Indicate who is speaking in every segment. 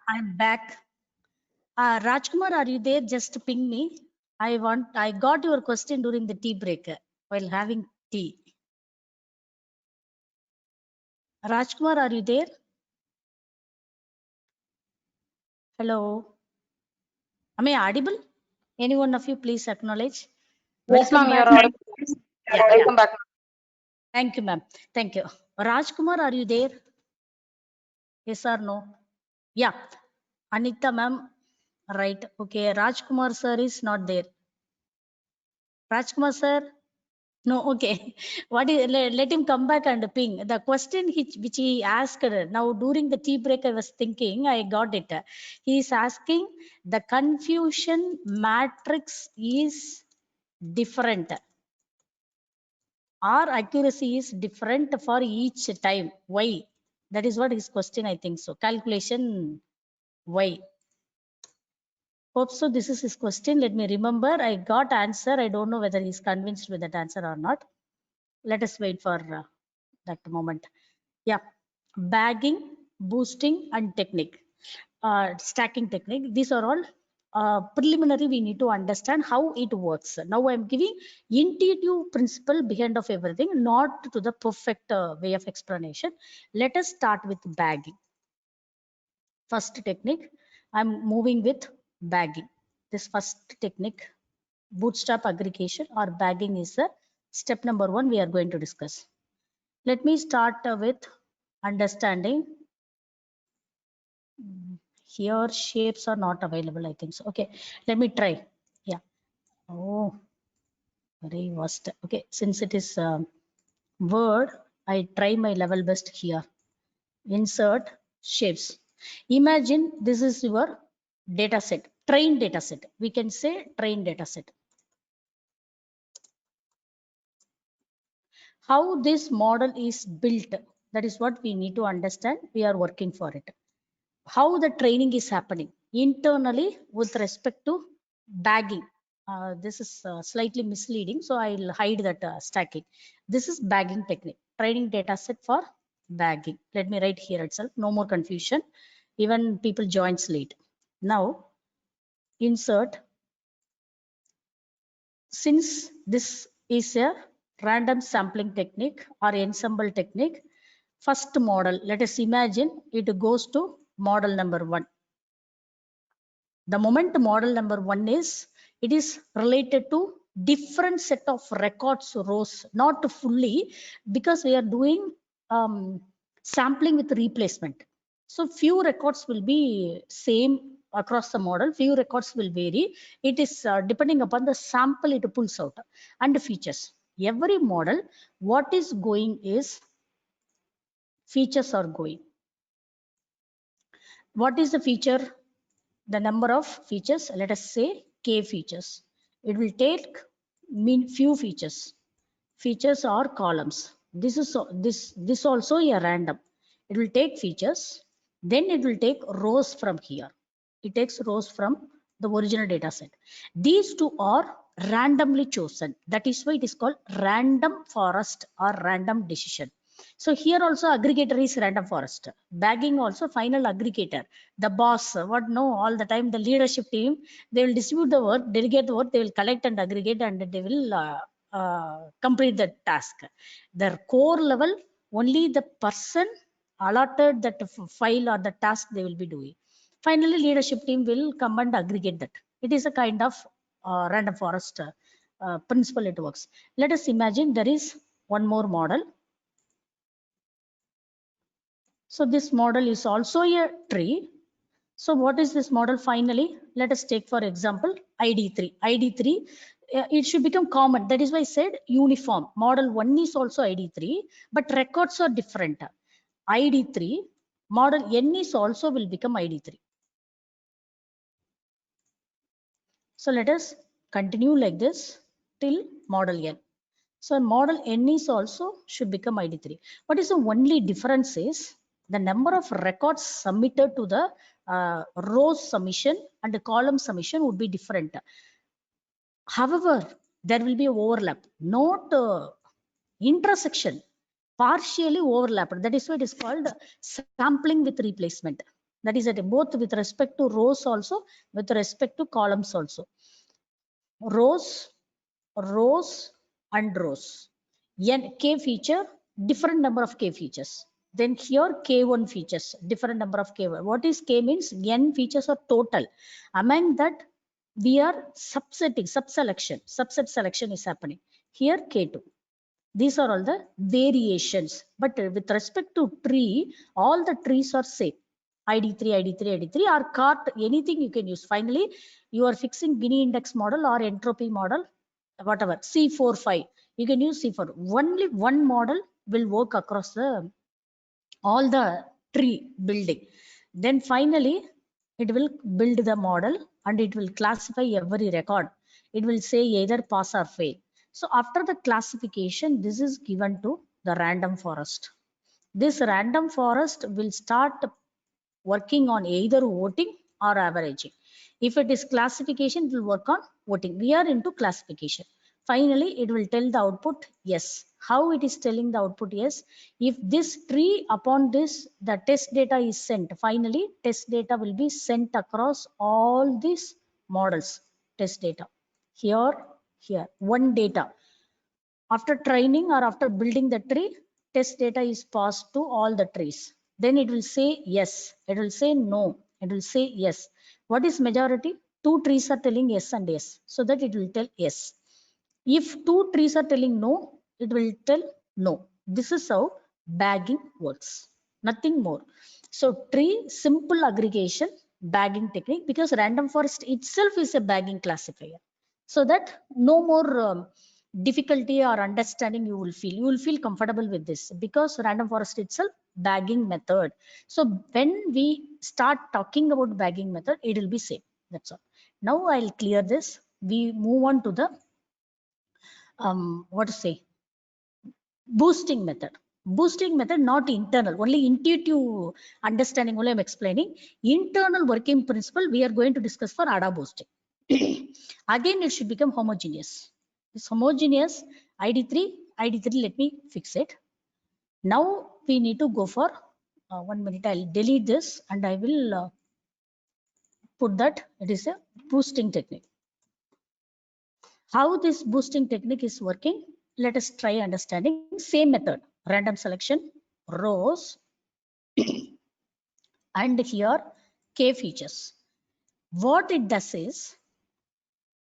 Speaker 1: I'm back. Rajkumar, are you there? Just ping me. I got your question during the tea break while having tea. Rajkumar, are you there? Hello. Am I audible? Any one of you please acknowledge.
Speaker 2: Yes,
Speaker 1: Welcome
Speaker 2: ma'am,
Speaker 1: back.
Speaker 2: you're audible.
Speaker 1: Yeah.
Speaker 2: Welcome back.
Speaker 1: Thank you, ma'am. Thank you. Rajkumar, are you there? Yes or no? Yeah. Anita, ma'am. Right. Okay. Rajkumar, sir, is not there. Rajkumar, sir. No, okay. What is let him come back and ping. The question which he asked now during the tea break, I was thinking, I got it. He is asking the confusion matrix is different or accuracy is different for each time. Why? That is what his question, I think so. Calculation why? Hope so. This is his question. Let me remember. I got answer. I don't know whether he's convinced with that answer or not. Let us wait for that moment. Yeah, bagging, boosting, and technique, stacking technique. These are all preliminary. We need to understand how it works. Now I'm giving intuitive principle behind of everything, not to the perfect way of explanation. Let us start with bagging. First technique, I'm moving with bagging. This first technique, bootstrap aggregation or bagging, is the step number 1 we are going to discuss. Let me start with understanding. Here shapes are not available, I think so. Okay, let me try. Yeah. Oh, very worst. Okay, since it is word, I try my level best here. Insert shapes. Imagine this is your data set, train data set. We can say train data set. How this model is built, that is what we need to understand. We are working for it. How the training is happening internally with respect to bagging. This is slightly misleading, so I'll hide that stacking. This is bagging technique, training data set for bagging. Let me write here itself, no more confusion. Even people joins late. Now insert. Since this is a random sampling technique or ensemble technique, first model, let us imagine it goes to model number 1. The moment model number 1 is, it is related to different set of records rows, not fully, because we are doing sampling with replacement. So few records will be same across the model, few records will vary. It is depending upon the sample it pulls out and features. Every model, what is going is features are going. What is the feature? The number of features, let us say k features. It will take few features. Features are columns. This also a random. It will take features, then it will take rows from here. It takes rows from the original data set. These two are randomly chosen. That is why it is called random forest or random decision. So here also aggregator is random forest. Bagging also final aggregator. The boss, what no, all the time the leadership team, they will distribute the work, delegate the work, they will collect and aggregate, and they will complete the task. The core level, only the person allotted that file or the task they will be doing. Finally, leadership team will come and aggregate that. It is a kind of random forest principle it works. Let us imagine there is one more model. So this model is also a tree. So what is this model finally? Let us take for example ID3. ID3, it should become common. That is why I said uniform. Model 1 is also ID3, but records are different. ID3, model N is also will become ID3. So let us continue like this till model N. So model N is also should become ID3. What is the only difference is the number of records submitted to the rows submission and the column submission would be different. However, there will be overlap, not intersection, partially overlapped. That is why it is called sampling with replacement. That is at both with respect to rows also, with respect to columns also. Rows, rows and rows. K feature, different number of K features. Then here K1 features, different number of K1. What is K means? N features are total. Among that, we are subsetting, subset selection is happening. Here K2. These are all the variations. But with respect to tree, all the trees are same. ID3, ID3, ID3 or cart, anything you can use. Finally, you are fixing Gini index model or entropy model, whatever, C4, 5. You can use C4. Only one model will work across the all the tree building. Then finally, it will build the model and it will classify every record. It will say either pass or fail. So after the classification, this is given to the random forest. This random forest will start working on either voting or averaging. If it is classification, it will work on voting. We are into classification. Finally, it will tell the output yes. How it is telling the output yes? If this tree upon this, the test data is sent. Finally, test data will be sent across all these models. Test data. Here, here, one data. After training or after building the tree, test data is passed to all the trees. Then it will say yes, it will say no, it will say yes. What is majority? Two trees are telling yes and yes, so that it will tell yes. If two trees are telling no, it will tell no. This is how bagging works, nothing more. So tree simple aggregation bagging technique, because random forest itself is a bagging classifier, so that no more difficulty or understanding you will feel. You will feel comfortable with this because random forest itself bagging method. So when we start talking about bagging method, it will be same. That's all. Now I'll clear this. We move on to the what to say, boosting method. Boosting method, not internal, only intuitive understanding only I'm explaining. Internal working principle we are going to discuss for ADA boosting. Again it should become homogeneous. This homogeneous ID3, ID3, let me fix it. Now we need to go for 1 minute. I'll delete this and I will put that it is a boosting technique. How this boosting technique is working, let us try understanding. Same method, random selection, rows, and here K features. What it does is,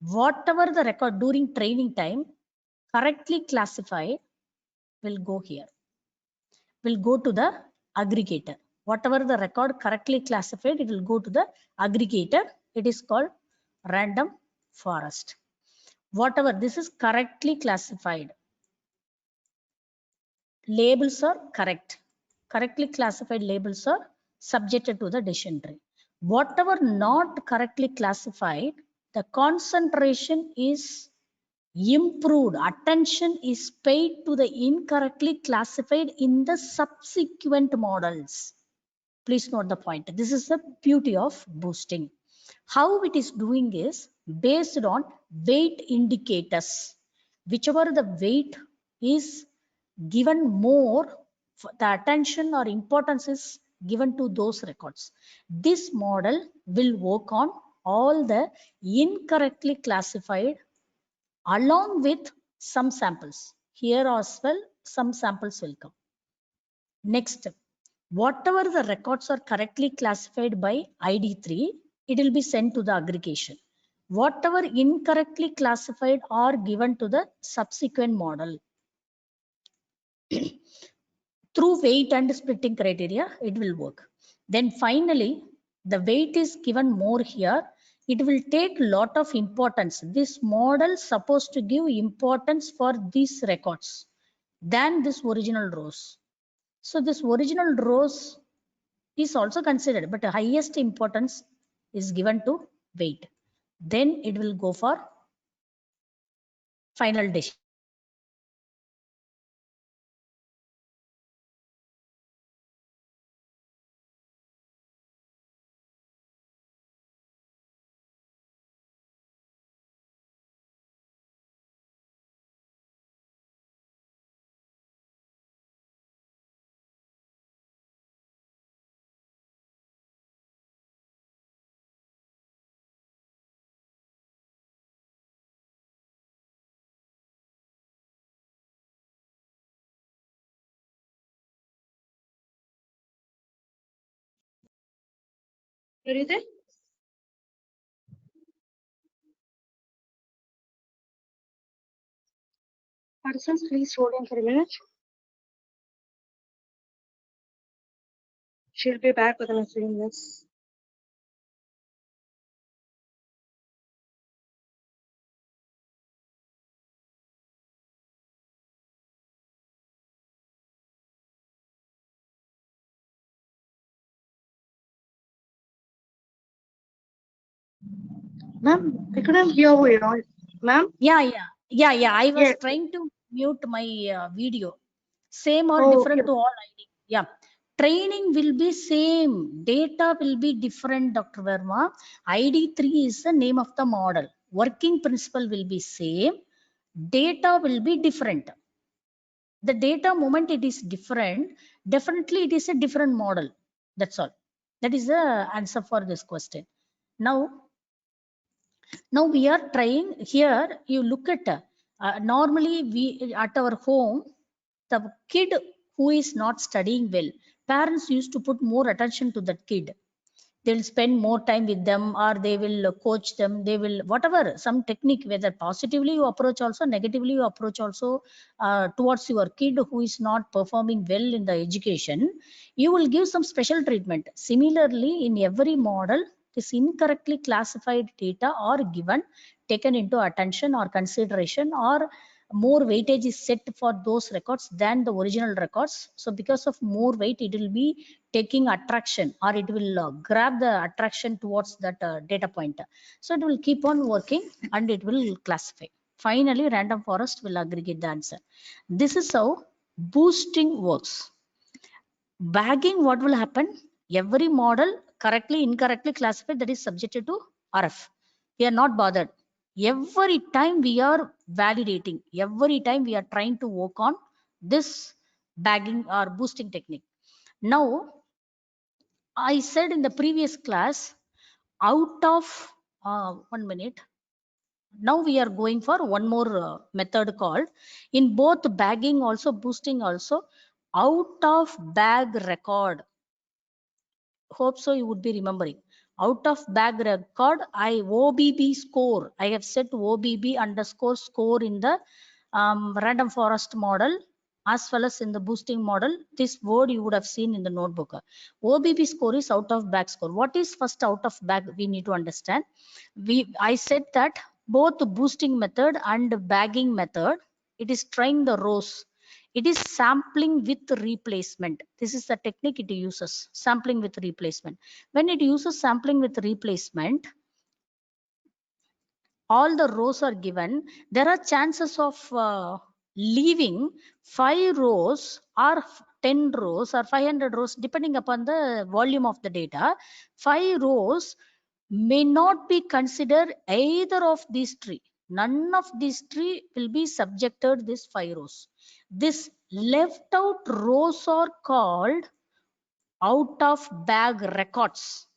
Speaker 1: whatever the record during training time correctly classified will go here, will go to the aggregator. Whatever the record correctly classified, it will go to the aggregator. It is called random forest. Whatever this is correctly classified, labels are correct. Correctly classified labels are subjected to the decision tree. Whatever not correctly classified, the concentration is improved. Attention is paid to the incorrectly classified in the subsequent models. Please note the point. This is the beauty of boosting. How it is doing is based on weight indicators. Whichever the weight is given more, the attention or importance is given to those records. This model will work on all the incorrectly classified along with some samples. Here as well, some samples will come. Next, whatever the records are correctly classified by ID3, it will be sent to the aggregation. Whatever incorrectly classified are given to the subsequent model. Through weight and splitting criteria, it will work. Then finally, the weight is given more here. It will take lot of importance. This model supposed to give importance for these records than this original rows. So this original rows is also considered, but the highest importance is given to weight. Then it will go for final decision.
Speaker 2: Are you there? Participants, please hold on for a minute. She'll be back within a few minutes. Ma'am, I couldn't hear you. Ma'am?
Speaker 1: Yeah. I was
Speaker 2: Yes.
Speaker 1: trying to mute my video. Same or
Speaker 2: Oh,
Speaker 1: different
Speaker 2: okay.
Speaker 1: to all ID. Yeah. Training will be same. Data will be different, Dr. Verma. ID3 is the name of the model. Working principle will be same. Data will be different. The data moment it is different, definitely it is a different model. That's all. That is the answer for this question. Now we are trying here. You look at normally we at our home, the kid who is not studying well, parents used to put more attention to that kid. They'll spend more time with them, or they will coach them. They will whatever some technique, whether positively you approach also, negatively you approach also, towards your kid who is not performing well in the education, you will give some special treatment. Similarly, in every model, this incorrectly classified data are given, taken into attention or consideration, or more weightage is set for those records than the original records. So because of more weight, it will be taking attraction, or it will grab the attraction towards that data point. So it will keep on working and it will classify. Finally, random forest will aggregate the answer. This is how boosting works. Bagging, what will happen? Every model correctly, incorrectly classified, that is subjected to RF. We are not bothered. Every time we are validating, every time we are trying to work on this bagging or boosting technique. Now, I said in the previous class, out of 1 minute, now we are going for one more method called, in both bagging also boosting also, out of bag record. Hope so you would be remembering. Out of bag record, OBB score. I have set OBB underscore score in the random forest model as well as in the boosting model. This word you would have seen in the notebook. OBB score is out of bag score. What is first out of bag? We need to understand. I said that both the boosting method and bagging method, it is trying the rows. It is sampling with replacement. This is the technique it uses, sampling with replacement. When it uses sampling with replacement, all the rows are given. There are chances of leaving 5 rows or 10 rows or 500 rows, depending upon the volume of the data. 5 rows may not be considered either of these three. None of these three will be subjected these 5 rows. This left out rows are called out of bag records.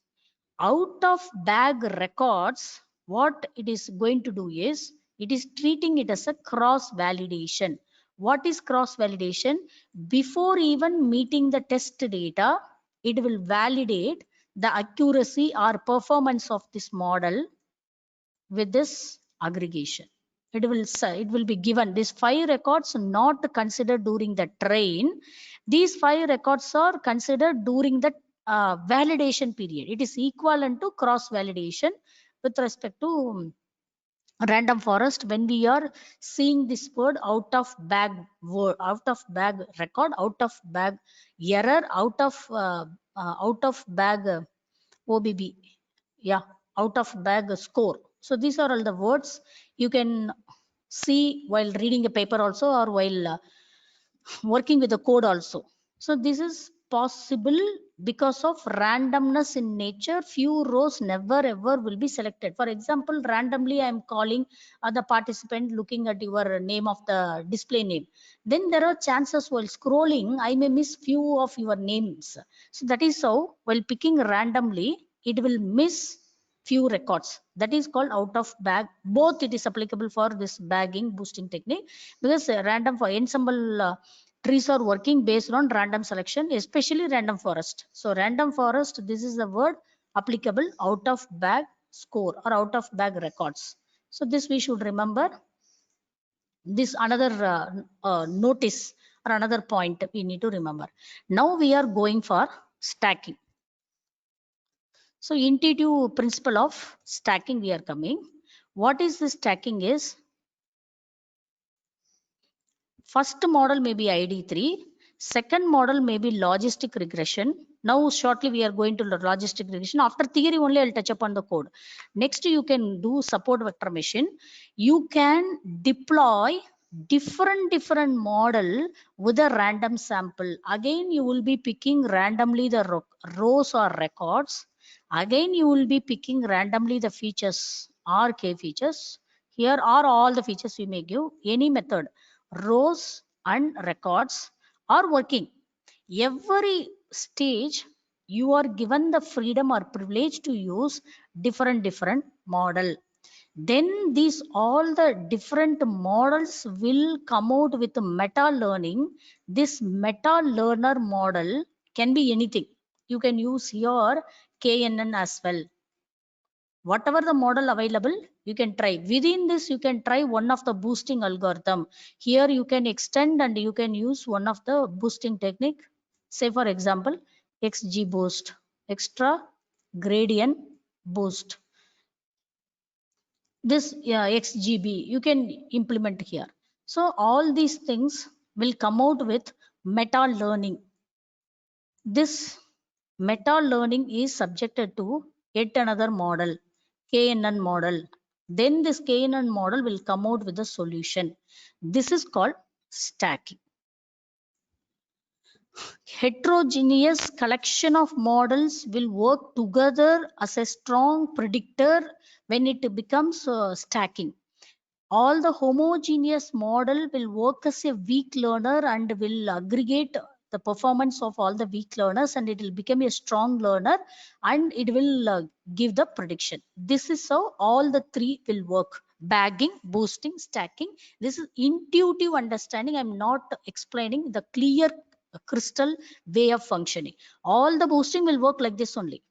Speaker 1: Out of bag records, what it is going to do is, it is treating it as a cross validation. What is cross validation? Before even meeting the test data, it will validate the accuracy or performance of this model with this aggregation. It will be given these 5 records not considered during the train. These 5 records are considered during the validation period. It is equivalent to cross validation with respect to random forest. When we are seeing this word out of bag word, out of bag record, out of bag error, out of bag OBB, yeah, out of bag score. So these are all the words you can see while reading a paper also, or while working with the code also. So this is possible because of randomness in nature. Few rows never ever will be selected. For example, randomly I am calling the participant, looking at your name of the display name, then there are chances while scrolling I may miss few of your names. So that is how while picking randomly it will miss few records. That is called out of bag. Both it is applicable for this bagging boosting technique, because random for ensemble trees are working based on random selection, especially random forest. So random forest, this is the word applicable out of bag score or out of bag records. So this we should remember. This another notice or another point we need to remember. Now we are going for stacking. So intuitive principle of stacking we are coming. What is the stacking is, first model may be ID3, second model may be logistic regression. Now shortly we are going to logistic regression. After theory only I'll touch upon the code. Next you can do support vector machine. You can deploy different model with a random sample. Again you will be picking randomly the rows or records. Again you will be picking randomly the features or k features. Here are all the features you may give. Any method, rows and records are working. Every stage you are given the freedom or privilege to use different model. Then these all the different models will come out with meta learning. This meta learner model can be anything. You can use here KNN as well. Whatever the model available, you can try. Within this, you can try one of the boosting algorithm. Here you can extend and you can use one of the boosting technique. Say for example, XG boost, extra gradient boost. This XGB you can implement here. So all these things will come out with meta learning. This meta learning is subjected to yet another model, KNN model. Then this KNN model will come out with a solution. This is called stacking. Heterogeneous collection of models will work together as a strong predictor when it becomes stacking. All the homogeneous model will work as a weak learner and will aggregate the performance of all the weak learners, and it will become a strong learner and it will give the prediction. This is how all the three will work: bagging, boosting, stacking. This is intuitive understanding. I'm not explaining the clear crystal way of functioning. All the boosting will work like this only.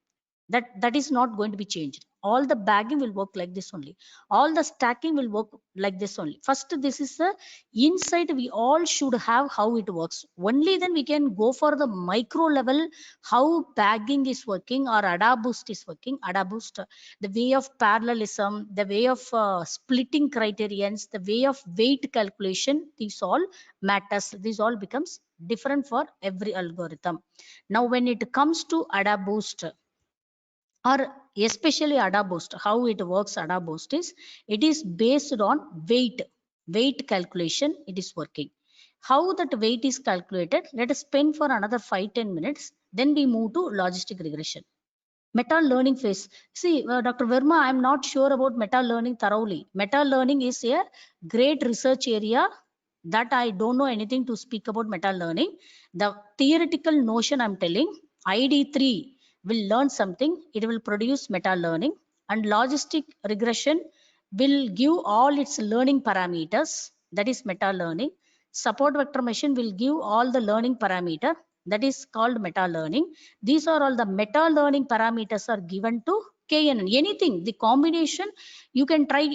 Speaker 1: That is not going to be changed. All the bagging will work like this only. All the stacking will work like this only. First, this is the insight we all should have how it works. Only then we can go for the micro level, how bagging is working or AdaBoost is working. AdaBoost, the way of parallelism, the way of splitting criterions, the way of weight calculation, these all matters. These all becomes different for every algorithm. Now when it comes to AdaBoost, or especially AdaBoost, how it works, AdaBoost is, it is based on weight calculation. It is working. How that weight is calculated, let us spend for another 5-10 minutes, then we move to logistic regression. Meta learning phase. See, Dr. Verma, I'm not sure about meta learning thoroughly. Meta learning is a great research area that I don't know anything to speak about meta learning. The theoretical notion I'm telling, ID3 will learn something, it will produce meta learning, and logistic regression will give all its learning parameters, that is meta learning. Support vector machine will give all the learning parameter, that is called meta learning. These are all the meta learning parameters are given to KNN. Anything, the combination you can try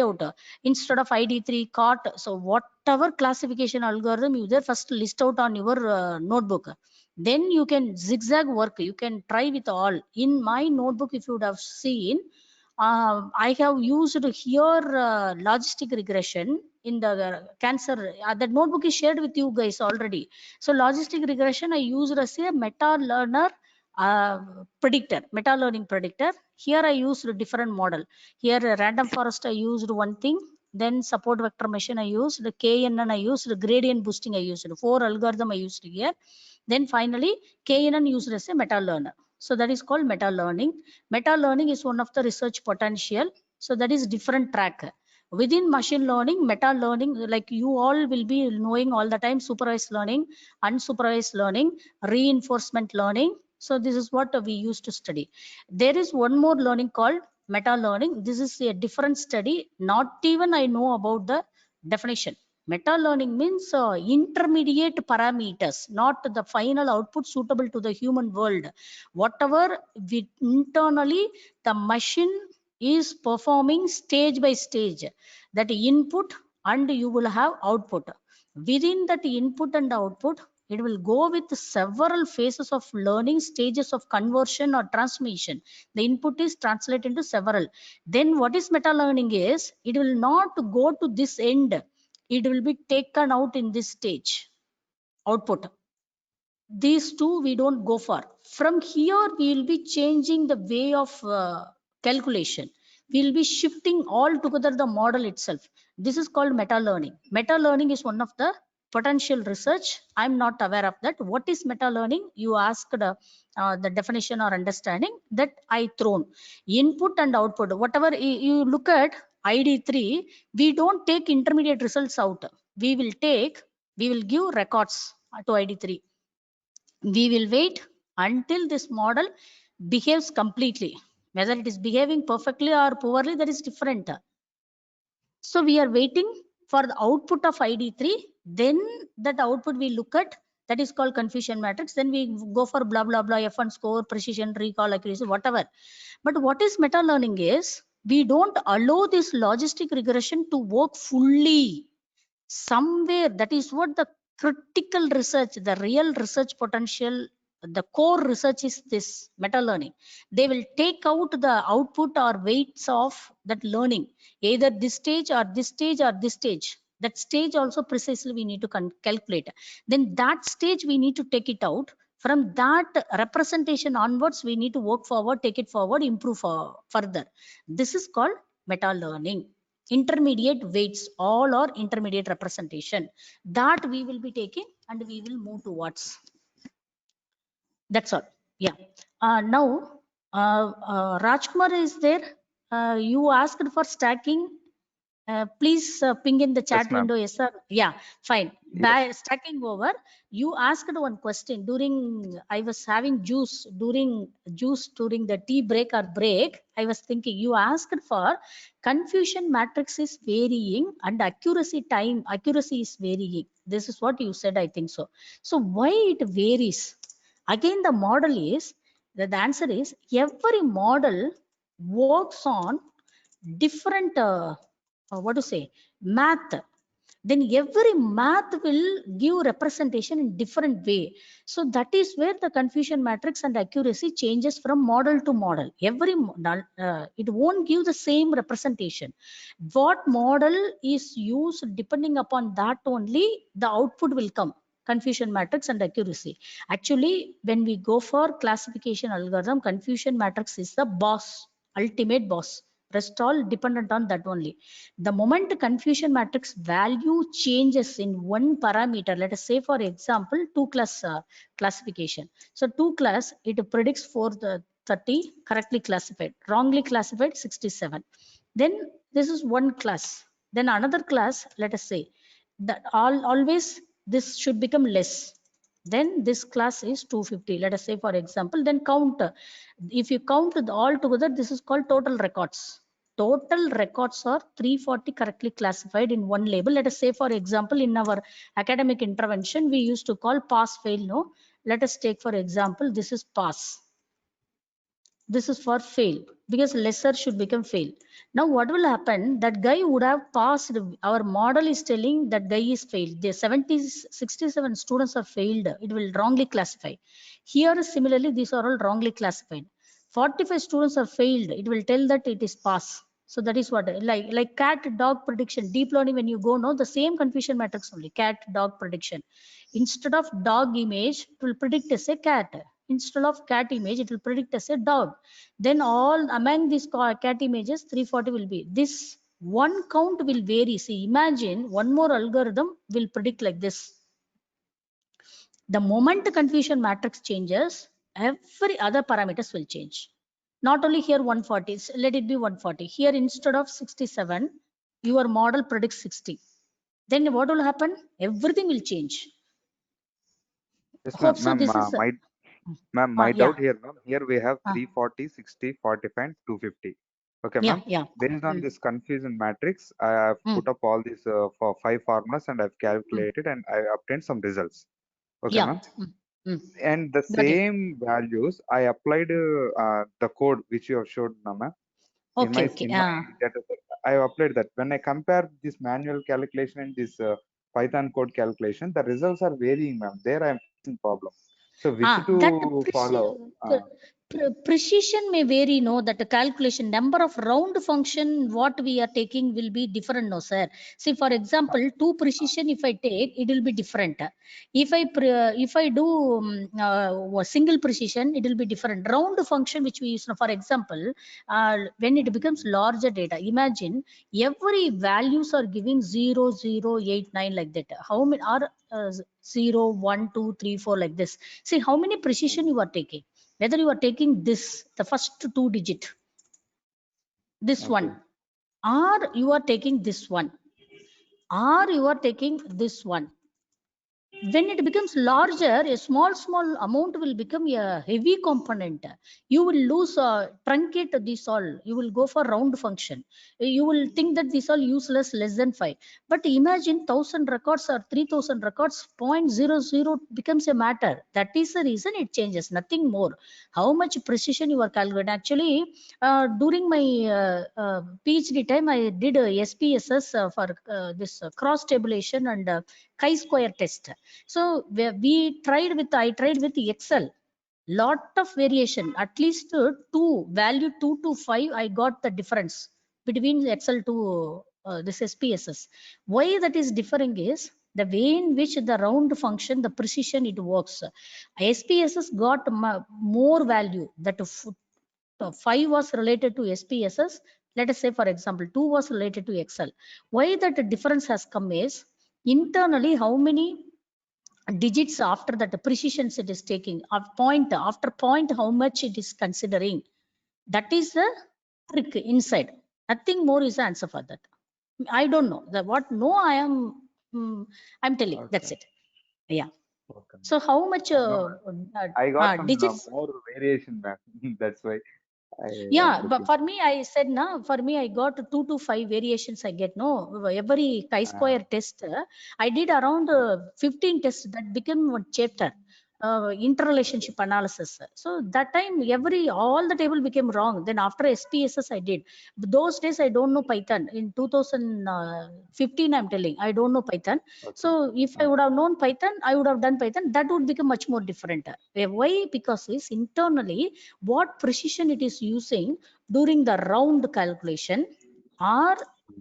Speaker 1: out instead of ID3 COT. So whatever classification algorithm you there, first list out on your notebook. Then you can zigzag work. You can try with all. In my notebook, if you would have seen, I have used here logistic regression in the cancer. That notebook is shared with you guys already. So logistic regression I used as a meta learner predictor, meta learning predictor. Here I used a different model. Here random forest I used one thing. Then support vector machine I used, the KNN I used, the gradient boosting I used. 4 algorithm I used here. Then finally KNN used as a meta learner. So that is called meta learning. Meta learning is one of the research potential. So that is different track. Within machine learning, meta learning, like you all will be knowing all the time, supervised learning, unsupervised learning, reinforcement learning. So this is what we used to study. There is one more learning called meta learning. This is a different study. Not even I know about the definition. Meta learning means intermediate parameters, not the final output suitable to the human world. Whatever we internally the machine is performing stage by stage, that input and you will have output. Within that input and output, it will go with several phases of learning, stages of conversion or transmission. The input is translated into several. Then what is meta learning is, it will not go to this end. It will be taken out in this stage, output. These two we don't go for. From here, we will be changing the way of calculation. We will be shifting altogether the model itself. This is called meta learning. Meta learning is one of the potential research. I'm not aware of that. What is meta learning? You asked the definition or understanding that I thrown. Input and output. Whatever you look at ID3, we don't take intermediate results out. We will give records to ID3. We will wait until this model behaves completely. Whether it is behaving perfectly or poorly, that is different. So we are waiting for the output of ID3. Then that output we look at, that is called confusion matrix. Then we go for blah, blah, blah, F1 score, precision, recall, accuracy, whatever. But what is meta learning is, we don't allow this logistic regression to work fully. Somewhere, that is what the critical research, the real research potential, the core research is this meta learning. They will take out the output or weights of that learning, either this stage or this stage or this stage. That stage also precisely we need to calculate. Then that stage we need to take it out. From that representation onwards, we need to work forward, take it forward, improve further. This is called meta learning. Intermediate weights, all are intermediate representation, that we will be taking and we will move towards. That's all. Yeah. Now, Rajkumar is there. You asked for stacking. Please ping in the chat window. Yes, sir. Yeah, fine.
Speaker 3: Yes.
Speaker 1: By stacking over, you asked one question during, I was having juice during the tea break or break. I was thinking, you asked for confusion matrix is varying and accuracy is varying. This is what you said, I think so. So why it varies? Again, the model is, the answer is, every model works on different what to say, math. Then every math will give representation in different way. So that is where the confusion matrix and accuracy changes from model to model. Every it won't give the same representation. What model is used, depending upon that only the output will come. Confusion matrix and accuracy. Actually, when we go for classification algorithm, confusion matrix is the boss, ultimate boss. Rest all dependent on that only. The moment confusion matrix value changes in one parameter, let us say for example 2 class classification. So 2 class, it predicts for the 30 correctly classified, wrongly classified 67. Then this is one class. Then another class, let us say that always this should become less. Then this class is 250. Let us say for example, then count. If you count all together, this is called total records. Total records are 340 correctly classified in one label. Let us say for example, in our academic intervention, we used to call pass fail. No, let us take for example, this is pass. This is for fail, because lesser should become fail. Now what will happen? That guy would have passed. Our model is telling that guy is failed. The 67 students are failed. It will wrongly classify. Here similarly, these are all wrongly classified. 45 students are failed. It will tell that it is pass. So that is what, like cat dog prediction, deep learning, when you go know the same confusion matrix only, cat dog prediction. Instead of dog image, it will predict as a cat. Instead of cat image, it will predict as a dog. Then all among these cat images, 340 will be. This one count will vary. See, imagine one more algorithm will predict like this. The moment the confusion matrix changes, every other parameters will change. Not only here 140, let it be 140. Here instead of 67, your model predicts 60. Then what will happen? Everything will change.
Speaker 3: Yes,
Speaker 1: Hope so.
Speaker 3: ma'am.
Speaker 1: This is
Speaker 3: My
Speaker 1: yeah.
Speaker 3: doubt here, ma'am. Here we have
Speaker 1: Uh,
Speaker 3: 340, 60, 45, and 250. Okay,
Speaker 1: Yeah,
Speaker 3: ma'am.
Speaker 1: yeah.
Speaker 3: Based on
Speaker 1: Mm,
Speaker 3: this confusion matrix, I have
Speaker 1: mm,
Speaker 3: put up all these for 5 formulas and I've
Speaker 1: mm.
Speaker 3: calculated and I obtained some results. Okay,
Speaker 1: Yeah.
Speaker 3: ma'am.
Speaker 1: Mm, mm.
Speaker 3: And the
Speaker 1: Got it.
Speaker 3: same values I applied the code which you have showed now, ma'am.
Speaker 1: Okay, okay.
Speaker 3: In my data set, I have applied that. When I compare this manual calculation and this Python code calculation, the results are varying, ma'am. There I am facing problem. So which
Speaker 1: That
Speaker 3: to follow?
Speaker 1: precision may vary, no, that the calculation number of round function what we are taking will be different, no, sir. See, for example, two precision, if I take, it will be different. If I do a single precision, it will be different. Round function which we use, for example, when it becomes larger data, imagine every values are giving 0, 0, 8, 9 like that. How many are 0, 1, 2, 3, 4 like this? See how many precision you are taking. Whether you are taking this, the first 2 digit, this
Speaker 3: Okay.
Speaker 1: one, or you are taking this one, or you are taking this one. When it becomes larger, a small amount will become a heavy component. You will lose, truncate this all. You will go for round function. You will think that these are useless, less than 5. But imagine 1000 records or 3000 records, 0.00 becomes a matter. That is the reason it changes, nothing more. How much precision you are calculating. Actually, during my PhD time, I did a SPSS for this cross tabulation and chi-square test. So I tried with Excel. Lot of variation, at least value 2 to 5, I got the difference between Excel to this SPSS. Why that is differing is the way in which the round function, the precision it works. SPSS got more value. That 5 was related to SPSS. Let us say, for example, 2 was related to Excel. Why that difference has come is internally how many digits after that the precisions it is taking a point after point, how much it is considering. That is the trick inside. Nothing more is the answer for that. I don't know the what. No, I am. I'm telling. That's
Speaker 3: Okay.
Speaker 1: it. Yeah.
Speaker 3: Okay.
Speaker 1: So how much
Speaker 3: No, I got some
Speaker 1: digits?
Speaker 3: more variation, ma'am. That's why I'm
Speaker 1: Yeah, but
Speaker 3: looking.
Speaker 1: for me, I said na. For me, I got 2 to 5 variations. I get no every chi-square test. I did around 15 tests that became one chapter. Interrelationship analysis. So that time, all the table became wrong. Then after SPSS, I did. But those days, I don't know Python. In 2015, I'm telling, I don't know Python.
Speaker 3: Okay.
Speaker 1: So if I would have known Python, I would have done Python. That would become much more different. Why? Because it's internally what precision it is using during the round calculation or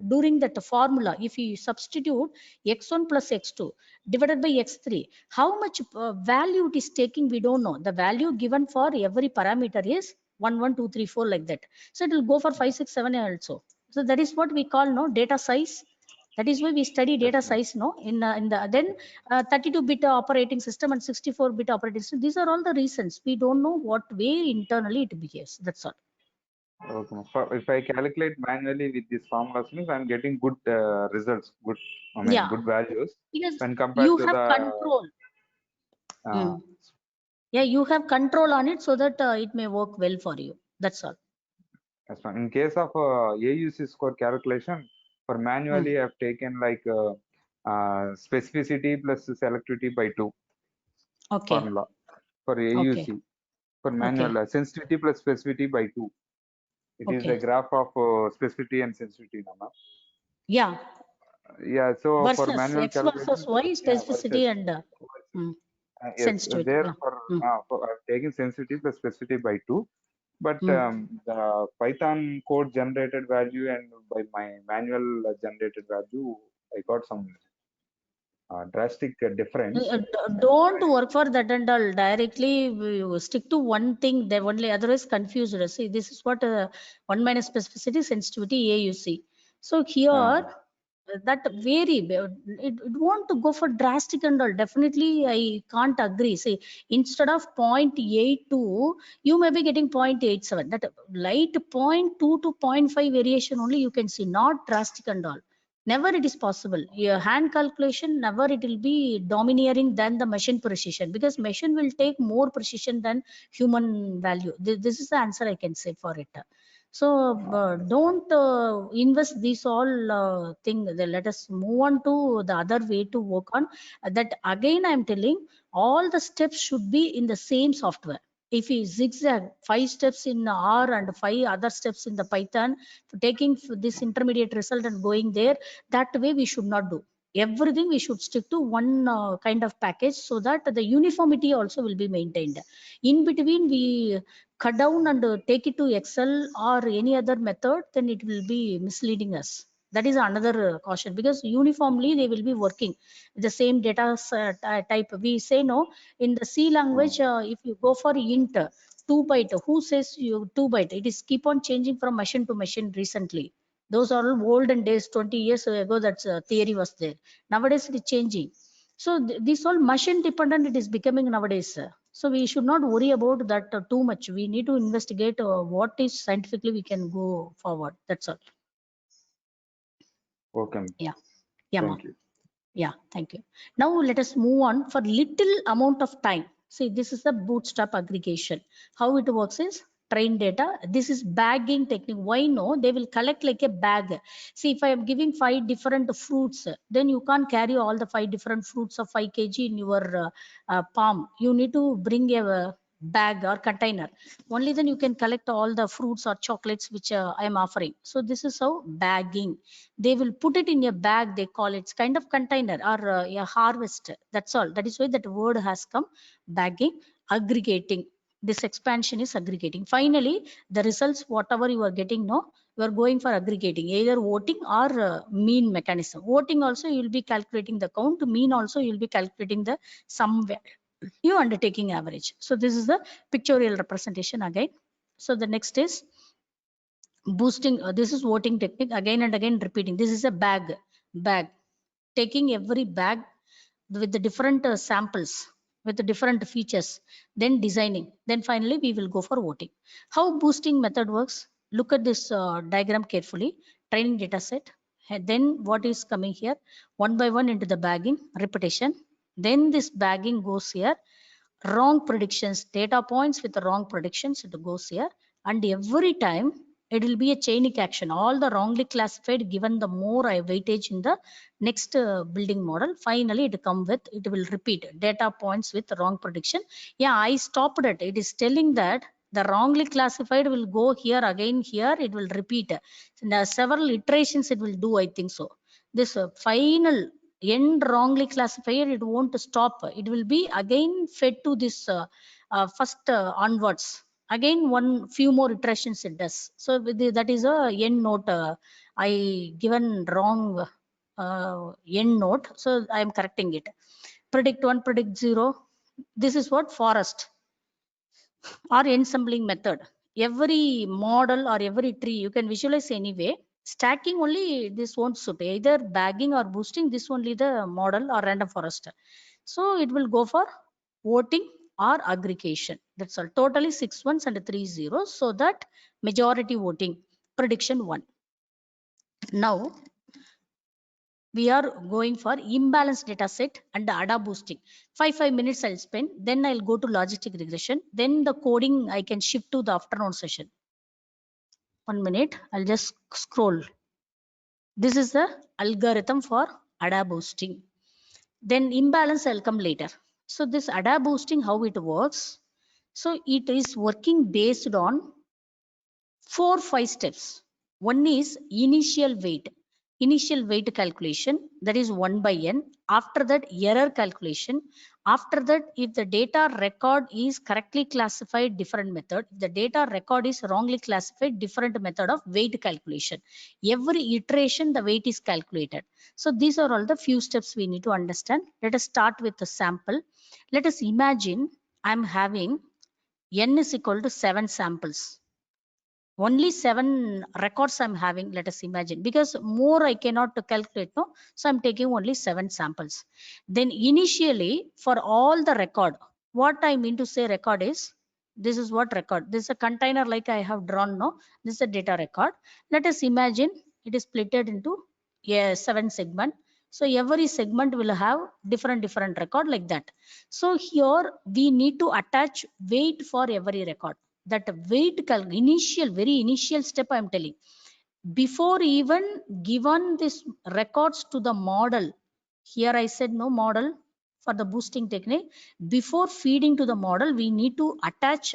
Speaker 1: during that formula. If you substitute x1 plus x2 divided by x3, how much value it is taking, we don't know. The value given for every parameter is 1, 1, 2, 3, 4 like that. So it will go for 5, 6, 7 also. So that is what we call data size. That is why we study
Speaker 3: Yes,
Speaker 1: data
Speaker 3: ma'am.
Speaker 1: size in the then 32-bit operating system and 64-bit operating system. These are all the reasons. We don't know what way internally it behaves. That's all.
Speaker 3: Okay, ma'am. If I calculate manually with these formulas, means I'm getting good results,
Speaker 1: Yeah,
Speaker 3: good values
Speaker 1: because
Speaker 3: when compared
Speaker 1: you
Speaker 3: to
Speaker 1: have
Speaker 3: the
Speaker 1: control.
Speaker 3: uh,
Speaker 1: Mm. Yeah, you have control on it so that it may work well for you. That's all.
Speaker 3: yes, ma'am. In case of AUC score calculation, for
Speaker 1: Mm.
Speaker 3: manually I've taken like specificity plus selectivity by 2
Speaker 1: Okay.
Speaker 3: formula for
Speaker 1: Okay.
Speaker 3: AUC. For manual
Speaker 1: Okay.
Speaker 3: sensitivity plus specificity by 2. It is the
Speaker 1: Okay.
Speaker 3: graph of specificity and sensitivity, no, ma'am.
Speaker 1: Yeah.
Speaker 3: Yeah, so for
Speaker 1: Versus
Speaker 3: manual
Speaker 1: X versus
Speaker 3: calculation,
Speaker 1: Y
Speaker 3: yeah,
Speaker 1: specificity
Speaker 3: versus.
Speaker 1: and mm,
Speaker 3: Yes,
Speaker 1: sensitivity.
Speaker 3: there
Speaker 1: Yeah. Mm.
Speaker 3: for taking sensitivity plus specificity by 2, but
Speaker 1: Mm.
Speaker 3: the Python code generated value and by my manual generated value, I got some drastic difference.
Speaker 1: Don't work for that and all. Directly we stick to one thing. They only otherwise confused us. See, this is what 1 minus specificity, sensitivity, AUC. So here that vary. It won't go for drastic and all. Definitely, I can't agree. See, instead of 0.82, you may be getting 0.87. That light 0.2 to 0.5 variation only you can see, not drastic and all. Never it is possible. Your hand calculation, never it will be domineering than the machine precision, because machine will take more precision than human value. This is the answer I can say for it. So don't invest these all thing. Let us move on to the other way to work on that. Again, I'm telling all the steps should be in the same software. If we zigzag 5 steps in R and 5 other steps in the Python, taking this intermediate result and going there, that way we should not do. Everything we should stick to one kind of package, so that the uniformity also will be maintained. In between, we cut down and take it to Excel or any other method, then it will be misleading us. That is another caution, because uniformly they will be working the same data type. We say no in the C language. If you go for int 2 byte, who says you 2 byte? It is keep on changing from machine to machine recently. Those are all olden days, 20 years ago, that theory was there. Nowadays it is changing. So this all machine dependent it is becoming nowadays. So we should not worry about that too much. We need to investigate what is scientifically we can go forward. That's all.
Speaker 3: Okay.
Speaker 1: Yeah. Yeah,
Speaker 3: Thank you.
Speaker 1: yeah, thank you. Now let us move on for little amount of time. See, this is the bootstrap aggregation. How it works is train data. This is bagging technique. Why no? They will collect like a bag. See, if I am giving 5 different fruits, then you can't carry all the 5 different fruits of 5 kg in your palm. You need to bring a bag or container. Only then you can collect all the fruits or chocolates which I am offering. So this is how bagging. They will put it in a bag. They call it kind of container or a harvest. That's all. That is why that word has come. Bagging, aggregating. This expansion is aggregating. Finally, the results whatever you are getting, no, you are going for aggregating, either voting or mean mechanism. Voting also you will be calculating the count. Mean also you will be calculating the sum you undertaking average. So this is the pictorial representation again. So the next is boosting. This is voting technique, again and again repeating. This is a bag, taking every bag with the different samples with the different features, then designing, then finally we will go for voting. How boosting method works? Look at this diagram carefully. Training data set, then what is coming here, one by one into the bagging, repetition, then this bagging goes here, wrong predictions, data points with the wrong predictions, it goes here, and every time it will be a chainic action. All the wrongly classified given the more weightage in the next building model, finally it come with, it will repeat data points with wrong prediction. Yeah, I stopped it. It is telling that the wrongly classified will go here, again here it will repeat. Now, several iterations it will do, I think so. This final end wrongly classifier, it won't stop. It will be again fed to this first onwards. Again one few more iterations it does. So with that is a end note. I given wrong end note, so I am correcting it. Predict 1, predict 0. This is what forest or ensembling method. Every model or every tree you can visualize anyway. Stacking only this won't suit, either bagging or boosting, this only the model or random forest. So it will go for voting or aggregation. That's all. Totally 6 ones and 3 zeros, so that majority voting, prediction 1. Now we are going for imbalanced data set and ADA boosting. 5 minutes I'll spend, then I'll go to logistic regression, then the coding I can shift to the afternoon session. 1 minute, I'll just scroll. This is the algorithm for ADA boosting. Then imbalance I'll come later. So this ADA boosting, how it works? So it is working based on 4-5 steps. One is initial weight calculation, that is 1 by n. After that, error calculation. After that, if the data record is correctly classified, different method. If the data record is wrongly classified, different method of weight calculation. Every iteration the weight is calculated. So these are all the few steps we need to understand. Let us start with the sample. Let us imagine I'm having n is equal to 7 samples. Only 7 records I'm having, let us imagine, because more I cannot calculate, no? So I'm taking only 7 samples. Then initially for all the record, what I mean to say record is, this is what record, this is a container like I have drawn, no? This is a data record. Let us imagine it is splitted into 7 segment. So every segment will have different record like that. So here we need to attach weight for every record. that weight very initial step I'm telling. Before even given this records to the model, here I said no model for the boosting technique. Before feeding to the model, we need to attach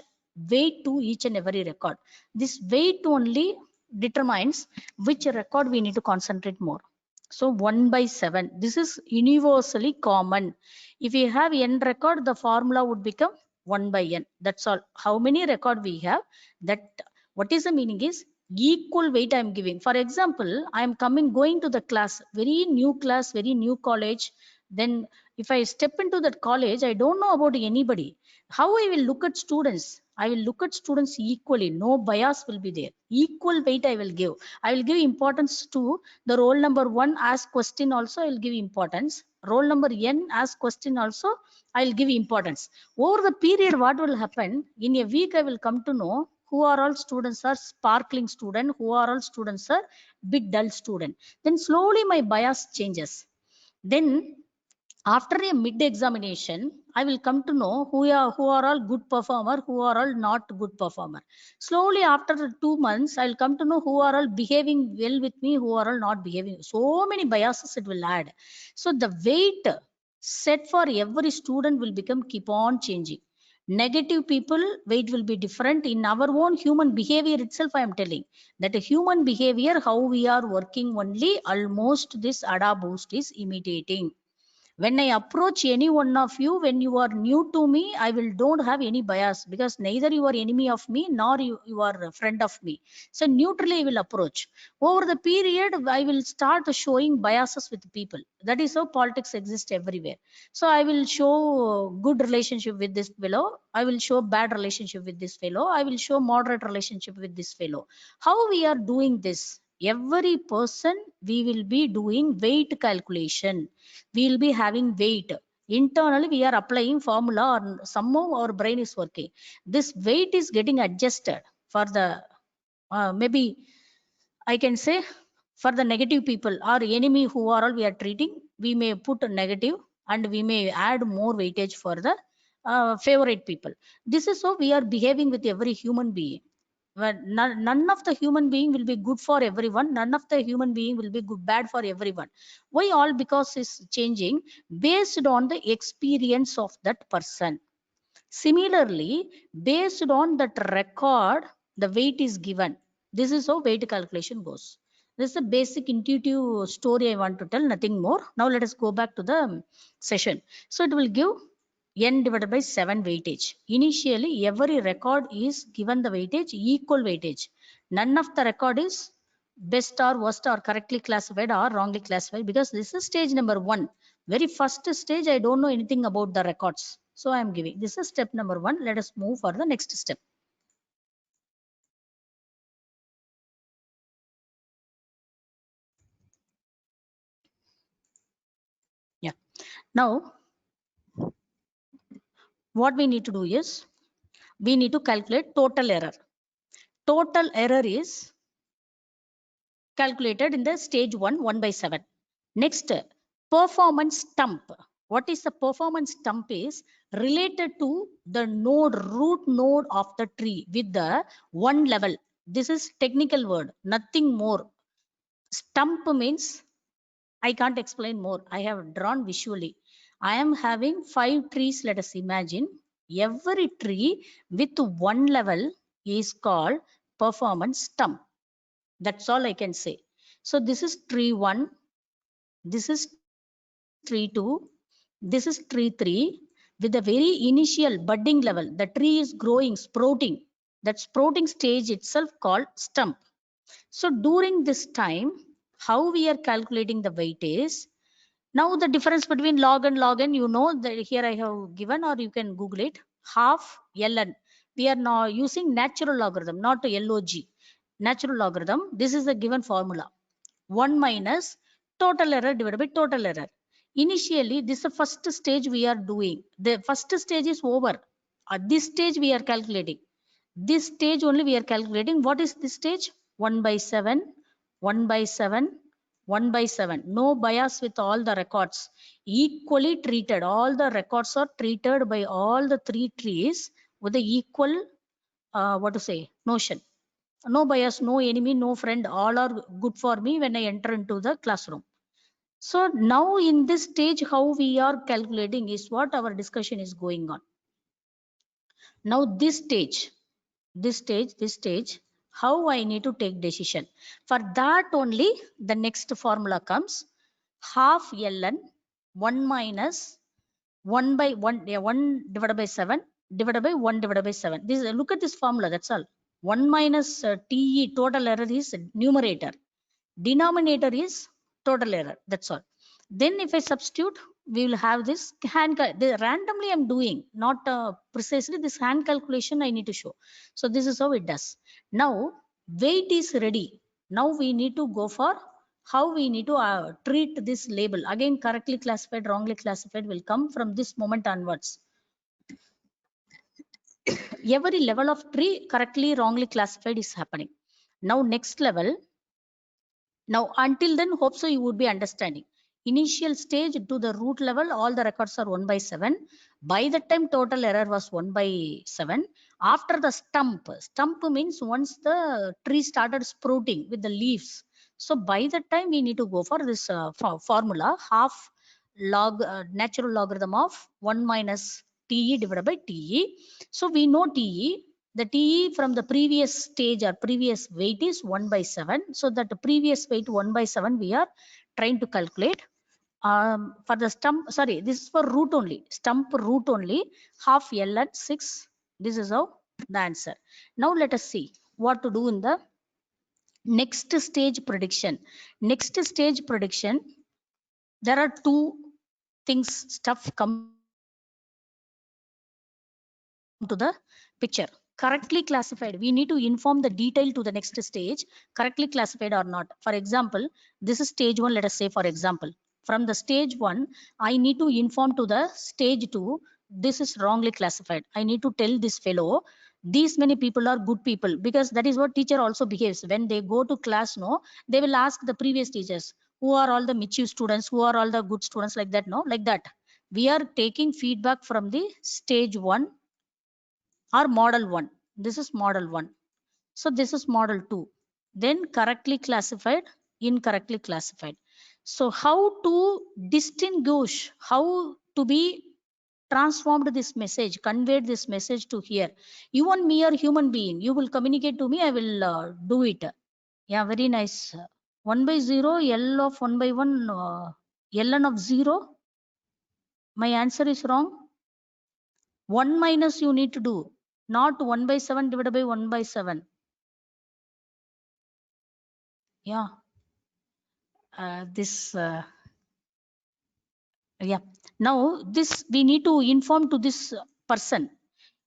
Speaker 1: weight to each and every record. This weight only determines which record we need to concentrate more. So 1/7, this is universally common. If we have n record, the formula would become 1/n. That's all. How many record we have, that what is the meaning is equal weight I'm giving. For example, I'm going to the class, very new college. Then if I step into that college, I don't know about anybody. How I will look at students? I will look at students equally. No bias will be there. Equal weight I will give. I will give importance to the roll number 1 as question also. I will give importance. Roll number n as question also. I will give importance. Over the period, what will happen? In a week, I will come to know who are all students are sparkling student, who are all students are bit dull student. Then slowly my bias changes. Then after a mid examination, I will come to know who are all good performer, who are all not good performer. Slowly after 2 months, I will come to know who are all behaving well with me, who are all not behaving. So many biases it will add. So the weight set for every student will keep on changing. Negative people weight will be different. In our own human behavior itself, I am telling that a human behavior, how we are working only, almost this ADA boost is imitating. When I approach any one of you, when you are new to me, I will don't have any bias, because neither you are enemy of me nor you are a friend of me. So neutrally I will approach. Over the period, I will start showing biases with people. That is how politics exists everywhere. So I will show good relationship with this fellow. I will show bad relationship with this fellow. I will show moderate relationship with this fellow. How we are doing this? Every person we will be doing weight calculation. We will be having weight. Internally, we are applying formula, or somehow our brain is working. This weight is getting adjusted for the maybe I can say for the negative people or enemy who are all we are treating, we may put a negative and we may add more weightage for the favorite people. This is how we are behaving with every human being. But none of the human being will be good for everyone. None of the human being will be bad for everyone. Why? All because it's changing based on the experience of that person. Similarly, based on that record, the weight is given. This is how weight calculation goes. This is a basic intuitive story I want to tell, nothing more. Now let us go back to the session. So it will give n divided by 7 weightage. Initially, every record is given the weightage, equal weightage. None of the record is best or worst or correctly classified or wrongly classified, because this is stage number 1. Very first stage, I don't know anything about the records. So I am giving, this is step number 1. Let us move for the next step. Yeah. Now, what we need to do is, we need to calculate total error. Total error is calculated in the stage 1, 1/7. Next, performance stump. What is the performance stump is related to the node, root node of the tree with the one level. This is technical word, nothing more. Stump means, I can't explain more. I have drawn visually. I am having 5 trees, let us imagine. Every tree with one level is called performance stump. That's all I can say. So this is tree 1, this is tree 2, this is tree 3. With the very initial budding level, the tree is growing, sprouting. That sprouting stage itself called stump. So during this time, how we are calculating the weight is, now the difference between log and log n, you know that here I have given, or you can Google it, half ln. We are now using natural logarithm, not log. Natural logarithm, this is the given formula. 1 minus total error divided by total error. Initially, this is the first stage we are doing. The first stage is over. At this stage, we are calculating. This stage only we are calculating. What is this stage? 1/7, 1/7, 1/7. No bias with all the records. Equally treated. All the records are treated by all the 3 trees with the equal what to say, notion. No bias, no enemy, no friend, all are good for me when I enter into the classroom. So now in this stage, how we are calculating is what our discussion is going on. Now this stage, how I need to take decision. For that only the next formula comes, half ln 1 minus 1 by 1, 1 divided by 7 divided by 1 divided by 7. This, look at this formula, that's all. 1 minus TE, total error, is numerator. Denominator is total error, that's all. Then if I substitute, we will have this randomly I'm doing, not precisely this hand calculation I need to show. So this is how it does. Now weight is ready. Now we need to go for how we need to treat this label. Again, correctly classified, wrongly classified will come from this moment onwards. Every level of tree correctly, wrongly classified is happening. Now next level. Now until then, hope so you would be understanding. Initial stage to the root level, all the records are 1 by 7. By the time total error was 1 by 7. After the stump means once the tree started sprouting with the leaves. So by the time we need to go for this formula, half log natural logarithm of 1 minus TE divided by TE. So we know TE. The TE from the previous stage or previous weight is 1 by 7. So that the previous weight 1 by 7 we are trying to calculate. For the stump, sorry, this is for root only. Stump root only, half ln 6. This is how the answer. Now let us see what to do in the next stage prediction. Next stage prediction, there are two things, stuff come to the picture. Correctly classified, we need to inform the detail to the next stage, correctly classified or not. For example, this is stage 1, let us say, for example. From the stage 1, I need to inform to the stage 2, this is wrongly classified. I need to tell this fellow, these many people are good people, because that is what teacher also behaves. When they go to class, no, they will ask the previous teachers, who are all the mischief students, who are all the good students, like that, no, like that. We are taking feedback from the stage 1 or model 1. This is model 1. So this is model 2. Then correctly classified, incorrectly classified. So how to distinguish, how to be transformed this message, conveyed this message to here. You want me or human being, you will communicate to me, I will do it. Yeah, very nice. 1 by 0, L of 1 by 1, ln of 0. My answer is wrong. 1 minus you need to do, not 1 by 7 divided by 1 by 7. Yeah. Yeah. Now this we need to inform to this person.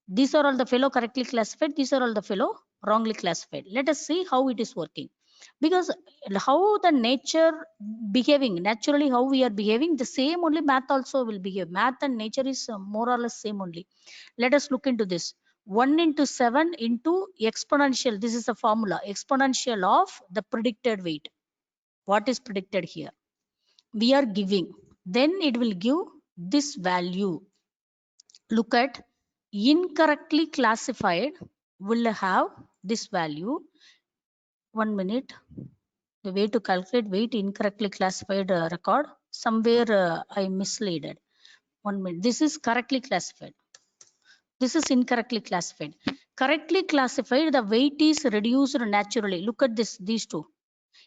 Speaker 1: These are all the fellow correctly classified. These are all the fellow wrongly classified. Let us see how it is working. Because how the nature behaving, naturally how we are behaving, the same only math also will behave. Math and nature is more or less same only. Let us look into this. 1 into 7 into exponential. This is a formula. Exponential of the predicted weight. What is predicted here? We are giving. Then it will give this value. Look at incorrectly classified will have this value. 1 minute. The way to calculate weight incorrectly classified record. Somewhere I misleaded. 1 minute. This is correctly classified. This is incorrectly classified. Correctly classified, the weight is reduced naturally. Look at this, these two.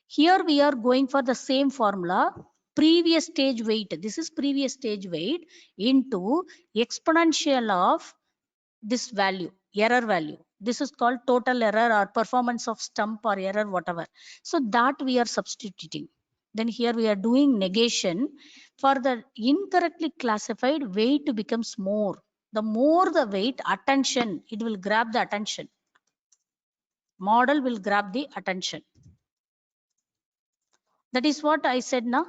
Speaker 1: Here we are going for the same formula. Previous stage weight. This is previous stage weight into exponential of this value, error value. This is called total error or performance of stump or error, whatever. So that we are substituting. Then here we are doing negation. For the incorrectly classified, weight becomes more. The more the weight, attention, it will grab the attention. Model will grab the attention. That is what I said now.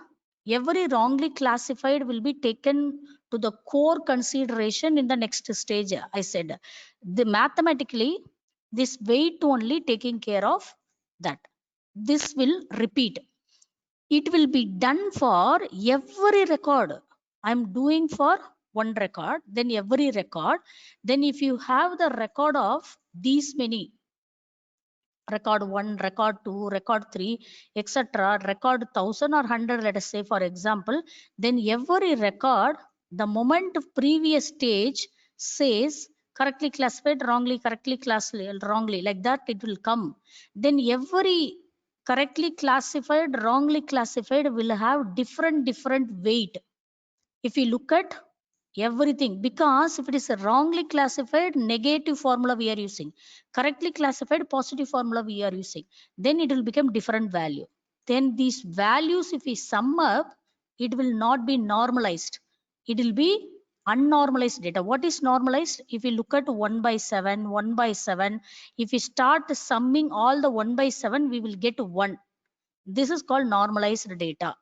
Speaker 1: Every wrongly classified will be taken to the core consideration in the next stage. I said the mathematically this weight only taking care of that. This will repeat. It will be done for every record. I'm doing for one record, then every record. Then if you have the record of these many record 1, record 2, record 3, etc., record 1000 or 100, let us say for example, then every record, the moment previous stage says correctly classified, wrongly, correctly classified, wrongly, like that it will come. Then every correctly classified, wrongly classified will have different weight. If you look at everything, because if it is wrongly classified, negative formula we are using, correctly classified, positive formula we are using, then it will become different value. Then these values, if we sum up, it will not be normalized, it will be unnormalized data. What is normalized? If we look at 1 by 7, 1 by 7, if we start summing all the 1 by 7, we will get 1. This is called normalized data.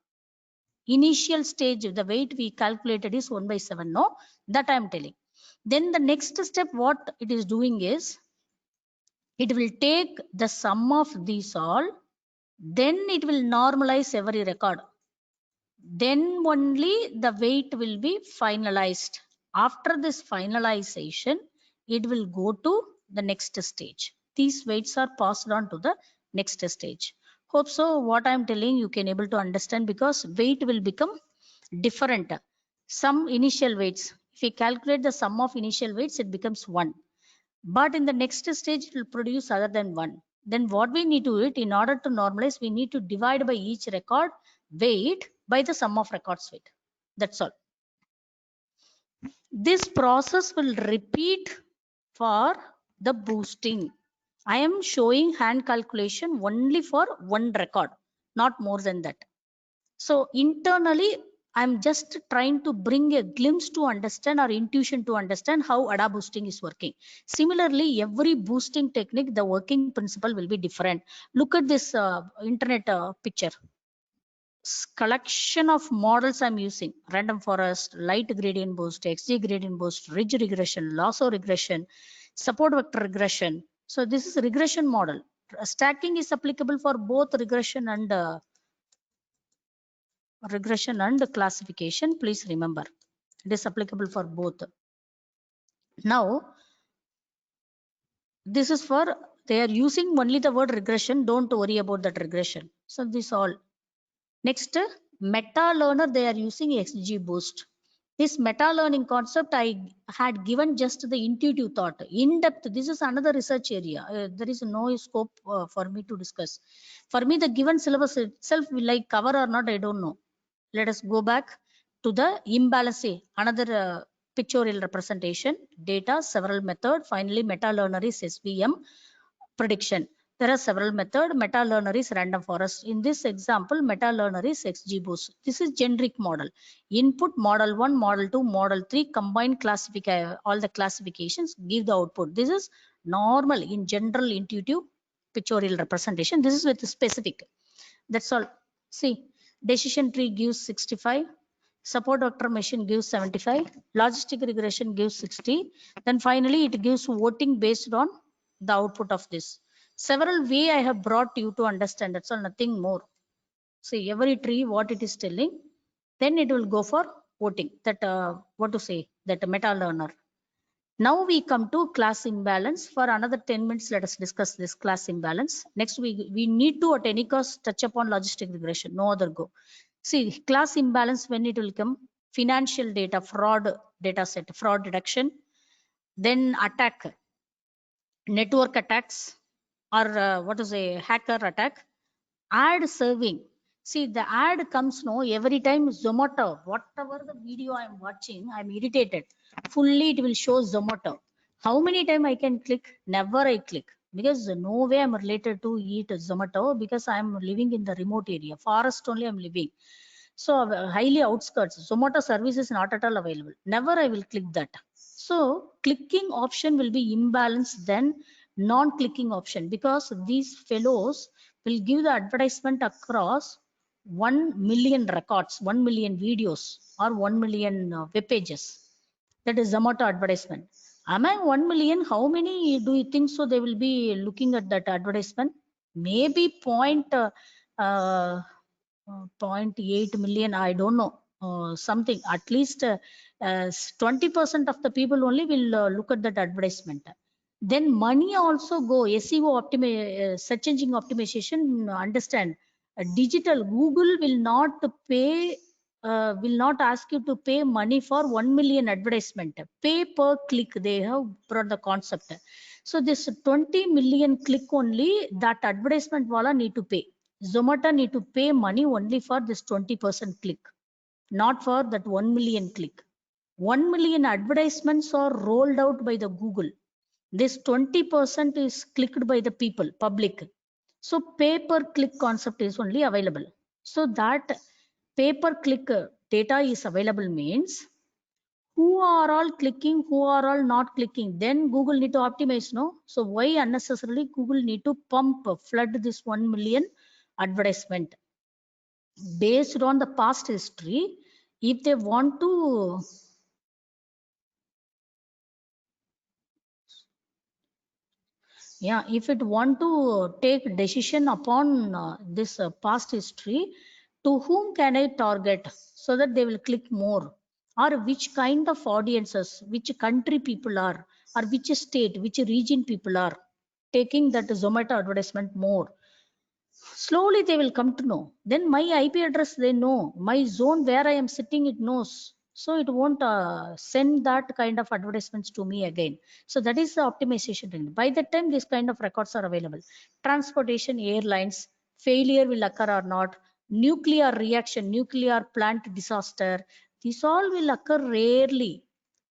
Speaker 1: Initial stage, the weight we calculated is 1 by 7, no, that I am telling. Then the next step, what it is doing is, it will take the sum of these all, then it will normalize every record. Then only the weight will be finalized. After this finalization, it will go to the next stage. These weights are passed on to the next stage. Hope so what I am telling you can able to understand, because weight will become different. Some initial weights, if we calculate the sum of initial weights, it becomes 1. But in the next stage, it will produce other than 1. Then what we need to do it, in order to normalize, we need to divide by each record weight by the sum of records weight. That's all. This process will repeat for the boosting. I am showing hand calculation only for one record, not more than that. So internally, I'm just trying to bring a glimpse to understand, or intuition to understand, how ADA boosting is working. Similarly, every boosting technique, the working principle will be different. Look at this internet picture. Collection of models I'm using: random forest, light gradient boost, XG gradient boost, ridge regression, lasso regression, support vector regression. So this is regression model. Stacking is applicable for both regression and classification. Please remember, it is applicable for both. Now this is for, they are using only the word regression, don't worry about that regression. So this all. Next, meta learner, they are using XG boost. This meta learning concept I had given just the intuitive thought. In depth, this is another research area. There is no scope for me to discuss. For me, the given syllabus itself will I cover or not, I don't know. Let us go back to the imbalance, another pictorial representation, data, several method. Finally, meta learner is SVM prediction. There are several methods. Meta learner is random forest. In this example, meta learner is XGBoost. This is generic model. Input model 1, model 2, model 3, combine all the classifications, give the output. This is normal in general intuitive pictorial representation. This is with specific. That's all. See, decision tree gives 65. Support vector machine gives 75. Logistic regression gives 60. Then finally, it gives voting based on the output of this. Several way I have brought you to understand. That's all, nothing more. See, every tree, what it is telling, then it will go for voting. That what to say, that meta learner. Now we come to class imbalance. For another 10 minutes, let us discuss this class imbalance. Next, we need to at any cost touch upon logistic regression. No other go. See, class imbalance, when it will come, financial data, fraud data set, fraud detection, then attack, network attacks, or what to say, hacker attack, ad serving. See, the ad comes no every time Zomato, whatever the video I'm watching, I'm irritated. Fully it will show Zomato. How many times I can click? Never I click, because no way I'm related to eat Zomato, because I'm living in the remote area, forest only I'm living. So highly outskirts, Zomato service is not at all available. Never I will click that. So clicking option will be imbalanced than non-clicking option, because these fellows will give the advertisement across 1 million records, 1 million videos, or 1 million web pages. That is Zomato advertisement. Among 1 million, how many do you think so they will be looking at that advertisement? Maybe 0.8 million, I don't know, something. At least 20% of the people only will look at that advertisement. Then money also go. SEO search engine optimization, understand, digital Google will not pay, will not ask you to pay money for 1 million advertisement. Pay per click, they have brought the concept. So this 20 million click only, that advertisement wala need to pay. Zomato need to pay money only for this 20% click, not for that 1 million click. 1 million advertisements are rolled out by the Google. This 20% is clicked by the people, public. So pay per click concept is only available. So that pay per click data is available means who are all clicking, who are all not clicking. Then Google need to optimize, no? So why unnecessarily Google need to pump, flood this 1 million advertisement based on the past history? If they want to if it want to take decision upon this past history, to whom can I target so that they will click more, or which kind of audiences, which country people are, or which state, which region people are taking that Zomato advertisement more. Slowly they will come to know. Then my IP address they know, my zone where I am sitting it knows, so it won't send that kind of advertisements to me again. So that is the optimization thing. By that time this kind of records are available. Transportation, airlines, failure will occur or not, nuclear reaction, nuclear plant disaster, these all will occur rarely.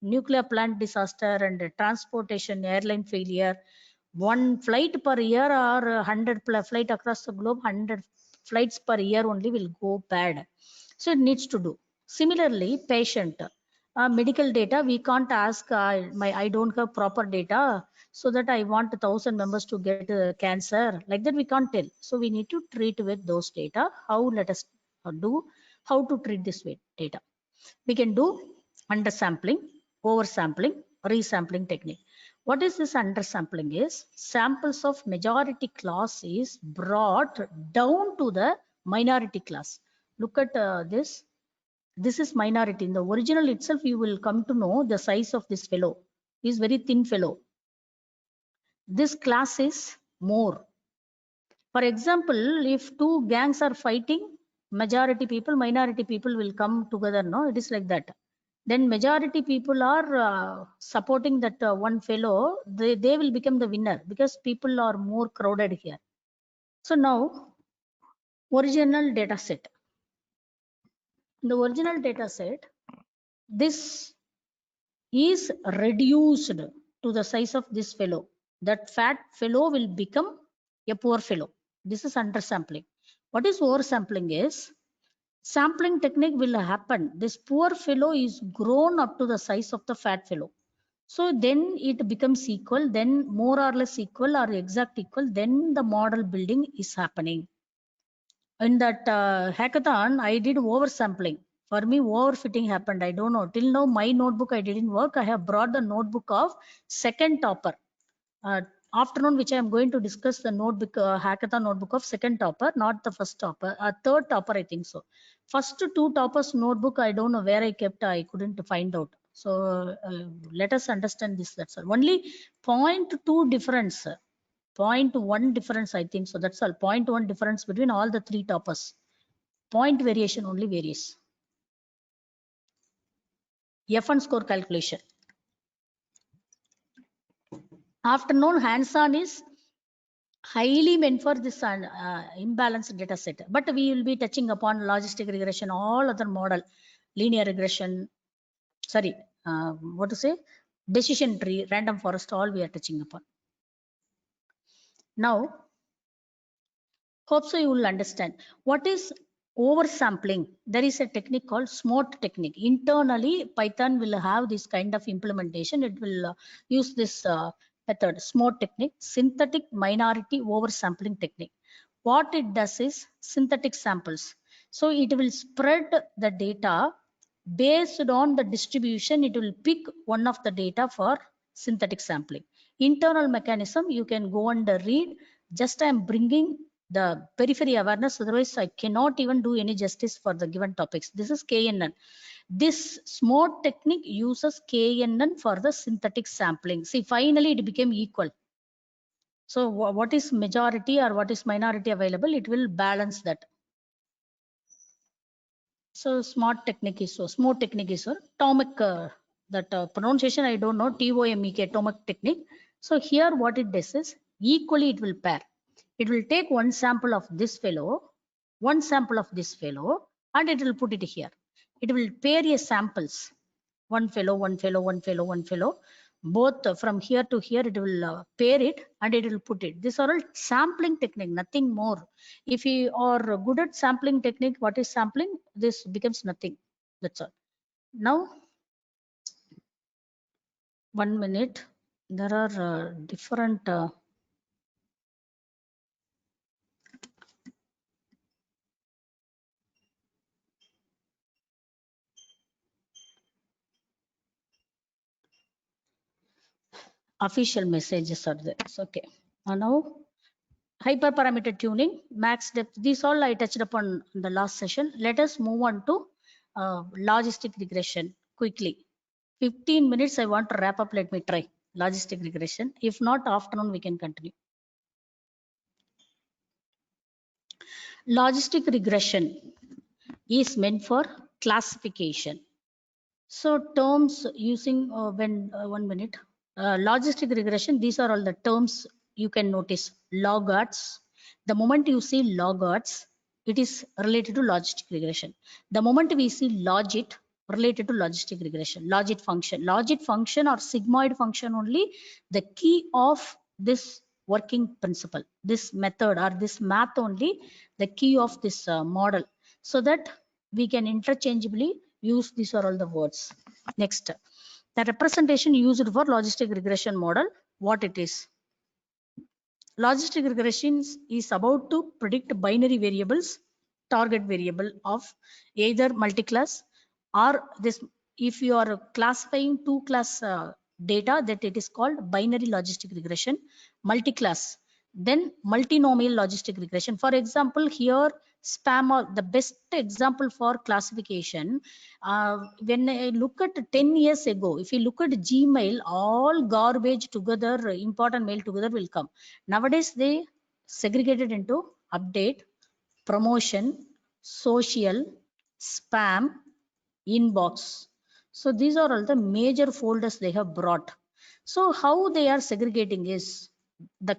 Speaker 1: Nuclear plant disaster and transportation, airline failure, one flight per year or 100 flight across the globe, 100 flights per year only will go bad. So it needs to do. Similarly, patient medical data, we can't ask I don't have proper data, so that I want 1,000 members to get cancer, like that we can't tell. So we need to treat with those data. How? Let us do how to treat this with data. We can do undersampling, oversampling, resampling technique. What is this undersampling is? Samples of majority class is brought down to the minority class. Look at this. This is minority. In the original itself, you will come to know the size of this fellow. He is very thin fellow. This class is more. For example, if two gangs are fighting, majority people, minority people will come together. No, it is like that. Then majority people are supporting that one fellow, they will become the winner because people are more crowded here. So now, original data set. The original data set, this is reduced to the size of this fellow. That fat fellow will become a poor fellow. This is undersampling. What is oversampling is, sampling technique will happen. This poor fellow is grown up to the size of the fat fellow. So then it becomes equal, then more or less equal or exact equal, then the model building is happening. In that hackathon, I did oversampling. For me, overfitting happened. I don't know. Till now, my notebook I didn't work. I have brought the notebook of second topper. Afternoon, which I am going to discuss the notebook, hackathon notebook of second topper, not the first topper, third topper, I think so. First two toppers notebook, I don't know where I kept, I couldn't find out. So let us understand this. That's all. Only 0.2 difference, 0.1 difference, I think so. That's all. 0.1 difference between all the three toppers. Point variation only varies. F1 score calculation. Afternoon hands-on is highly meant for this imbalanced data set, but we will be touching upon logistic regression, all other model, linear regression, sorry, what to say, decision tree, random forest, all we are touching upon. Now, hope so you will understand what is oversampling. There is a technique called SMART technique. Internally, Python will have this kind of implementation. It will use this method, SMART technique, synthetic minority oversampling technique. What it does is synthetic samples. So it will spread the data based on the distribution. It will pick one of the data for synthetic sampling. Internal mechanism, you can go and read. Just I am bringing the periphery awareness, otherwise I cannot even do any justice for the given topics. This is KNN. This SMOD technique uses KNN for the synthetic sampling. See, finally it became equal. So what is majority or what is minority available, it will balance that. So SMOD technique is so, SMOD technique is so, Tomek, that pronunciation I don't know, TOMEK, Tomek technique. So here what it does is, equally it will pair. It will take one sample of this fellow, one sample of this fellow, and it will put it here. It will pair a samples, one fellow, one fellow, one fellow, one fellow, both from here to here, it will pair it and it will put it. These are all sampling technique, nothing more. If you are good at sampling technique, what is sampling? This becomes nothing. That's all. Now, 1 minute. There are different official messages are there. It's okay. Now, hyperparameter tuning, max depth. These all I touched upon in the last session. Let us move on to logistic regression quickly. 15 minutes I want to wrap up. Let me try logistic regression. If not, afternoon we can continue. Logistic regression is meant for classification. So terms using 1 minute. Logistic regression, these are all the terms you can notice. Logarts. The moment you see logarts, it is related to logistic regression. The moment we see logit, related to logistic regression. Logit function or sigmoid function only the key of this working principle, this method or this math only the key of this model, so that we can interchangeably use these are all the words. Next, the representation used for logistic regression model, what it is. Logistic regression is about to predict binary variables, target variable of either multi-class or this. If you are classifying two class data, that it is called binary logistic regression. Multi-class, then multinomial logistic regression. For example, here spam are the best example for classification. When I look at 10 years ago, if you look at Gmail, all garbage together, important mail together will come. Nowadays they segregated into update, promotion, social, spam, inbox. So these are all the major folders they have brought. So how they are segregating is the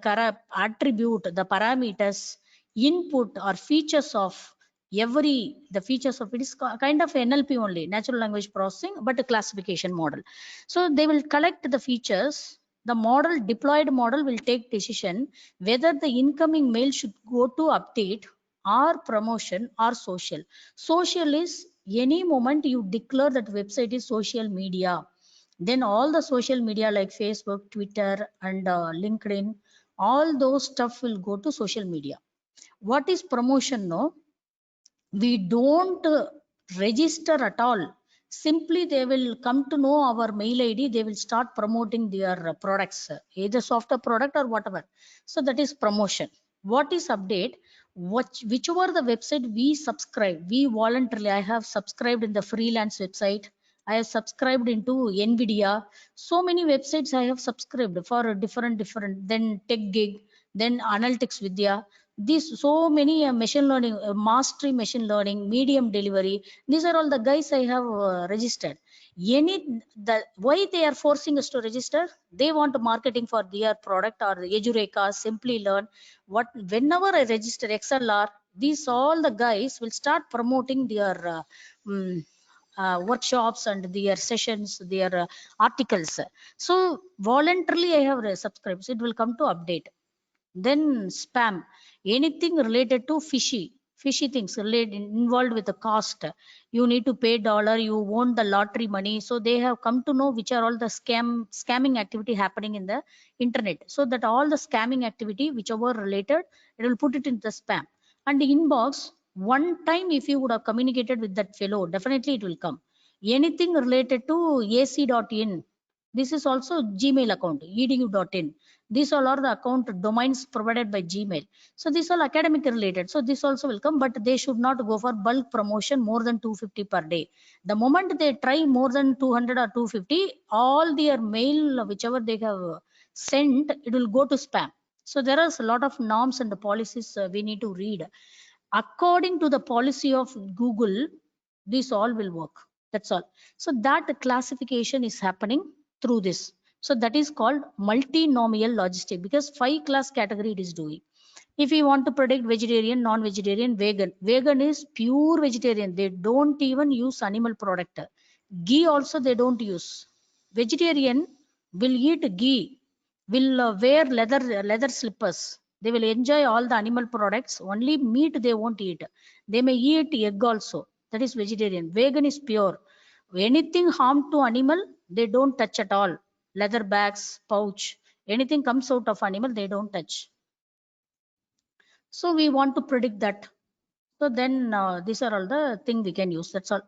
Speaker 1: attribute, the parameters, input or features of the features of it is kind of NLP only, natural language processing, but a classification model. So they will collect the features. The model, deployed model, will take decision whether the incoming mail should go to update or promotion or social. Social is any moment you declare that website is social media, then all the social media like Facebook, Twitter, and LinkedIn, all those stuff will go to social media. What is promotion? No, we don't register at all. Simply they will come to know our mail ID, they will start promoting their products, either software product or whatever. So that is promotion. What is update? Whichever the website we subscribe, we voluntarily, I have subscribed in the freelance website, I have subscribed into NVIDIA. So many websites I have subscribed for different, then TechGig, then Analytics Vidya. These so many machine learning, mastery machine learning, medium delivery. These are all the guys I have registered. Why they are forcing us to register? They want marketing for their product or Edureka, Simplilearn. Whenever I register XLR, these all the guys will start promoting their workshops and their sessions, their articles. So voluntarily I have subscribed. So it will come to update. Then spam, anything related to fishy things related involved with the cost. You need to pay dollar, you want the lottery money. So they have come to know which are all the scamming activity happening in the internet. So that all the scamming activity, whichever related, it will put it in the spam. And the inbox, one time if you would have communicated with that fellow, definitely it will come. Anything related to ac.in, This is also Gmail account, edu.in. These all are the account domains provided by Gmail. So these all academic related. So this also will come, but they should not go for bulk promotion more than 250 per day. The moment they try more than 200 or 250, all their mail, whichever they have sent, it will go to spam. So there is a lot of norms and the policies we need to read. According to the policy of Google, this all will work. That's all. So that classification is happening through this. So that is called multinomial logistic, because 5-class category it is doing. If you want to predict vegetarian, non-vegetarian, vegan, vegan is pure vegetarian. They don't even use animal product. Ghee also they don't use. Vegetarian will eat ghee, will wear leather slippers. They will enjoy all the animal products. Only meat they won't eat. They may eat egg also. That is vegetarian. Vegan is pure. Anything harm to animal, they don't touch at all. Leather bags, pouch, anything comes out of animal, they don't touch. So we want to predict that. So then these are all the thing we can use. That's all.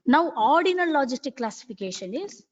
Speaker 1: Now ordinal logistic classification is